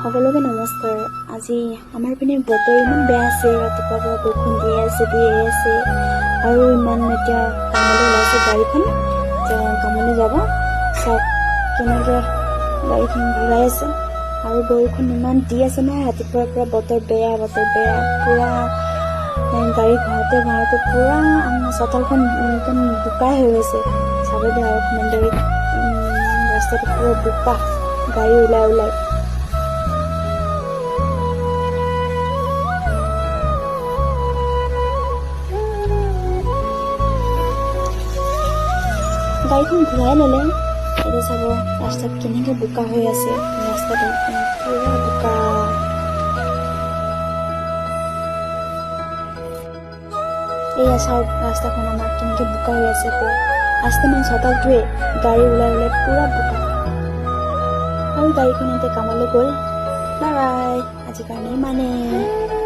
সকলোকে নমস্কাৰ। আজি আমাৰ পিনে বতৰ ইমান বেয়া আছে, ৰাতিপুৱাৰ পৰা বৰষুণ দিয়ে আছে আৰু ইমান এতিয়া কামলৈ ওলাইছে গাড়ীখন, কামলৈ যাব। চাওক কেনেকৈ গাড়ীখন ঘূৰাই আছে আৰু বৰষুণ ইমান দি আছে নহয়, ৰাতিপুৱাৰ পৰা বতৰ বেয়া পুৰা গাড়ী ঘৰতে পুৰা চোতালখন একদম বোকাই হৈ গৈছে। চাব দে আৰু অকণমান ৰাস্তাটো পুৰা বোকা, গাড়ী ওলাই গাড়ীখন ঘূৰাই ল'লে। এতিয়া চাব ৰাস্তাত কেনেকৈ বোকা হৈ আছে, ৰাস্তাটো পুৰা বোকা। এয়া চাওক ৰাস্তাখন আমাৰ কেনেকৈ বোকা হৈ আছে, ৰাস্তা মানে চোতালটোৱে গাড়ী ওলাই পুৰা বোকা। আৰু গাড়ীখন এতিয়া কামলৈ গ'ল। বাই বাই, আজিৰ কাৰণে ইমানেই।